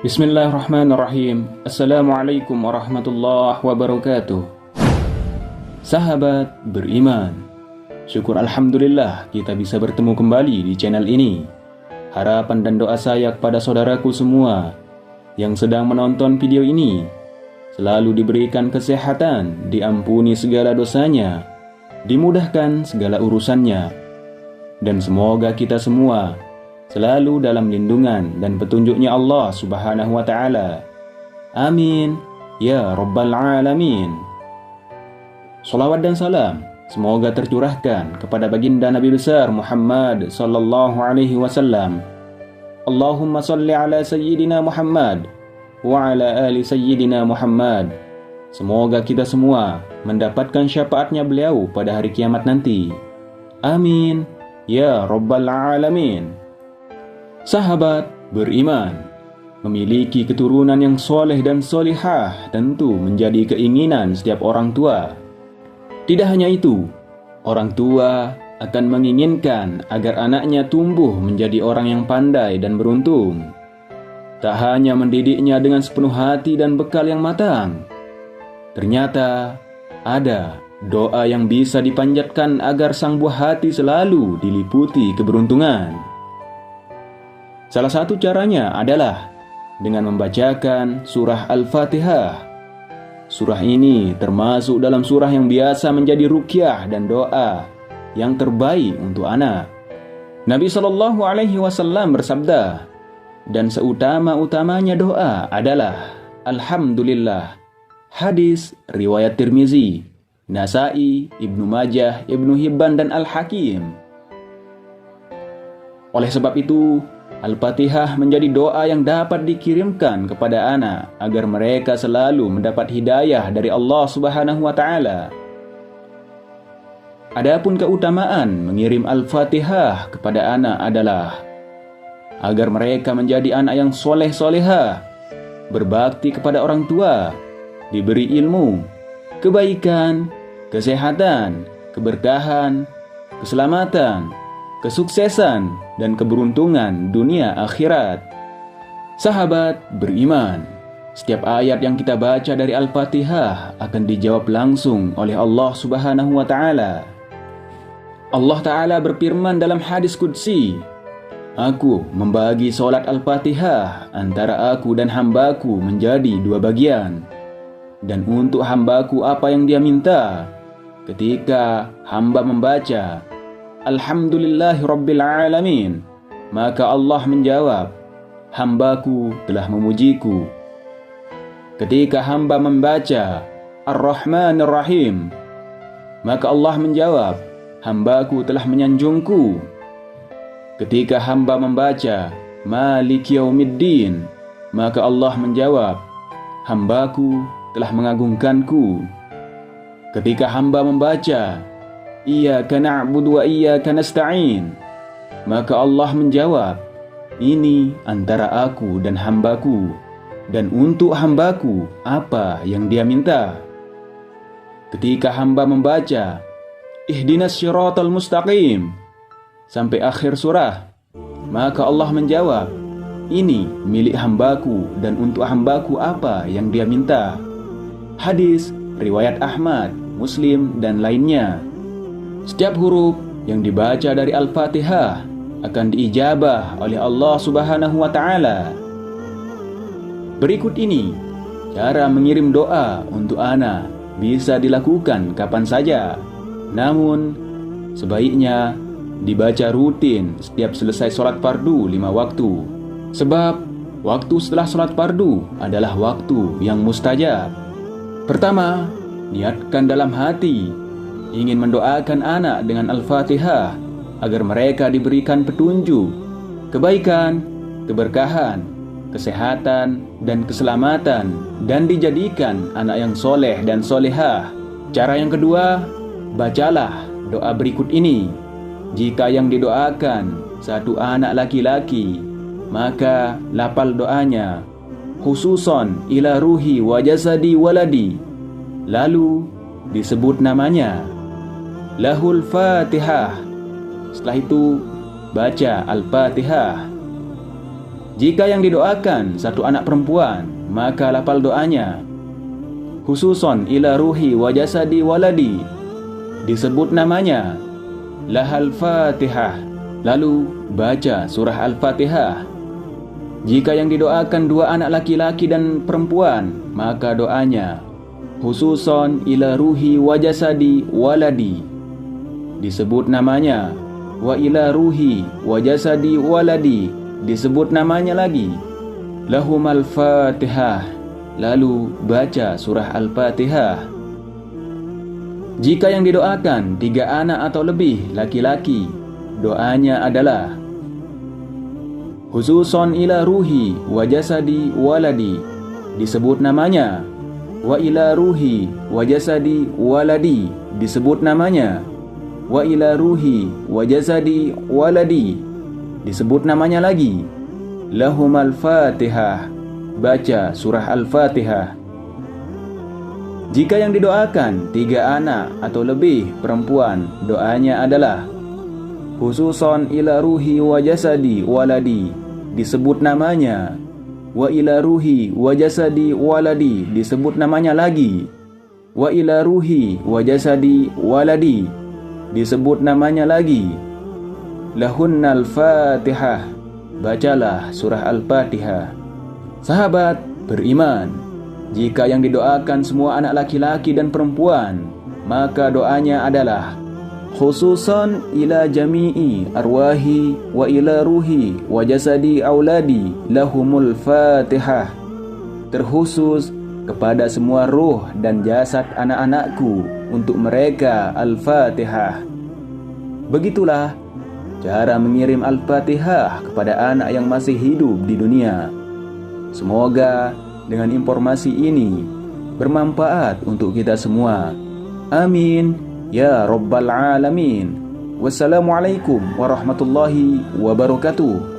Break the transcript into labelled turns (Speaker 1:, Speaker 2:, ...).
Speaker 1: Bismillahirrahmanirrahim. Assalamualaikum warahmatullahi wabarakatuh. Sahabat beriman, syukur alhamdulillah kita bisa bertemu kembali di channel ini. Harapan dan doa saya kepada saudaraku semua yang sedang menonton video ini selalu diberikan kesehatan, diampuni segala dosanya, dimudahkan segala urusannya, dan semoga kita semua selalu dalam lindungan dan petunjuknya Allah Subhanahu wa Ta'ala. Amin ya Rabbal Alamin. Salawat dan salam semoga tercurahkan kepada baginda Nabi besar Muhammad sallallahu alaihi wasallam. Allahumma salli ala sayyidina Muhammad wa ala ali sayyidina Muhammad. Semoga kita semua mendapatkan syafaatnya beliau pada hari kiamat nanti. Amin ya Rabbal Alamin. Sahabat beriman, memiliki keturunan yang soleh dan solihah tentu menjadi keinginan setiap orang tua. Tidak hanya itu, orang tua akan menginginkan agar anaknya tumbuh menjadi orang yang pandai dan beruntung. Tak hanya mendidiknya dengan sepenuh hati dan bekal yang matang, ternyata ada doa yang bisa dipanjatkan agar sang buah hati selalu diliputi keberuntungan. Salah satu caranya adalah dengan membacakan surah Al-Fatihah. Surah ini termasuk dalam surah yang biasa menjadi ruqyah dan doa yang terbaik untuk anak. Nabi SAW bersabda, dan seutama-utamanya doa adalah Alhamdulillah. Hadis riwayat Tirmizi, Nasai, Ibnu Majah, Ibnu Hibban, dan Al-Hakim. Oleh sebab itu, Al-Fatihah menjadi doa yang dapat dikirimkan kepada anak agar mereka selalu mendapat hidayah dari Allah Subhanahu wa Ta'ala. Adapun keutamaan mengirim Al-Fatihah kepada anak adalah agar mereka menjadi anak yang soleh-solehah, berbakti kepada orang tua, diberi ilmu, kebaikan, kesehatan, keberkahan, keselamatan, kesuksesan, dan keberuntungan dunia akhirat. Sahabat beriman, setiap ayat yang kita baca dari Al-Fatihah akan dijawab langsung oleh Allah Subhanahu wa Ta'ala. Allah Ta'ala berfirman dalam hadis qudsi, Aku membagi solat Al-Fatihah antara aku dan hambaku menjadi dua bagian. Dan untuk hambaku apa yang dia minta, ketika hamba membaca Alhamdulillahi Rabbil Alamin, maka Allah menjawab, hambaku telah memujiku. Ketika hamba membaca Ar-Rahmanir Rahim, maka Allah menjawab, hambaku telah menyanjungku. Ketika hamba membaca Maliki Yaumiddin, maka Allah menjawab, hambaku telah mengagungkanku. Ketika hamba membaca Iyyaka na'budu wa iyyaka nasta'in, maka Allah menjawab, ini antara aku dan hambaku, dan untuk hambaku apa yang dia minta. Ketika hamba membaca Ihdinas Shiratal Mustaqim sampai akhir surah, maka Allah menjawab, ini milik hambaku dan untuk hambaku apa yang dia minta. Hadis riwayat Ahmad, Muslim, dan lainnya. Setiap huruf yang dibaca dari Al-Fatihah akan diijabah oleh Allah Subhanahu wa Ta'ala. Berikut ini cara mengirim doa untuk anak bisa dilakukan kapan saja. Namun sebaiknya dibaca rutin setiap selesai sholat fardu 5 waktu. Sebab waktu setelah sholat fardu adalah waktu yang mustajab. Pertama, niatkan dalam hati ingin mendoakan anak dengan Al-Fatihah agar mereka diberikan petunjuk, kebaikan, keberkahan, kesehatan, dan keselamatan, dan dijadikan anak yang soleh dan solehah. Cara yang kedua, bacalah doa berikut ini. Jika yang didoakan satu anak laki-laki, maka lafal doanya khususon ila ruhi wa jasadi waladi, lalu disebut namanya, lahul Fatihah. Setelah itu baca Al-Fatihah. Jika yang didoakan satu anak perempuan, maka lafal doanya. Khususon ila ruhi wa jasadi waladi, disebut namanya. Lahal Fatihah, lalu baca surah Al-Fatihah. Jika yang didoakan dua anak laki-laki dan perempuan, maka doanya. Khususon ila ruhi wa jasadi waladi, disebut namanya. Wa ila ruhi wa jasadi waladi, disebut namanya lagi. Lahumal Fatihah, lalu baca surah Al-Fatihah. Jika yang didoakan 3 anak atau lebih laki-laki, doanya adalah. Khususon ila ruhi wa jasadi waladi, disebut namanya. Wa ila ruhi wa jasadi waladi, disebut namanya. Wa ila ruhi wa jasadi waladi, disebut namanya lagi. Lahumal Fatihah, baca surah Al-Fatihah. Jika yang didoakan 3 anak atau lebih perempuan, doanya adalah. Khususon ila ruhi wa jasadi waladi, disebut namanya. Wa ila ruhi wa jasadi waladi, disebut namanya lagi. Wa ila ruhi wa jasadi waladi, disebut namanya lagi. Lahunnal Fatihah, bacalah surah Al-Fatihah. Sahabat beriman, jika yang didoakan semua anak laki-laki dan perempuan, maka doanya adalah. Khususan ila jami'i arwahi wa ila ruhi wa jasadi auladi lahumul Fatihah, terkhusus kepada semua ruh dan jasad anak-anakku, untuk mereka Al-Fatihah. Begitulah cara mengirim Al-Fatihah kepada anak yang masih hidup di dunia. Semoga dengan informasi ini bermanfaat untuk kita semua. Amin ya Rabbal Alamin. Wassalamualaikum warahmatullahi wabarakatuh.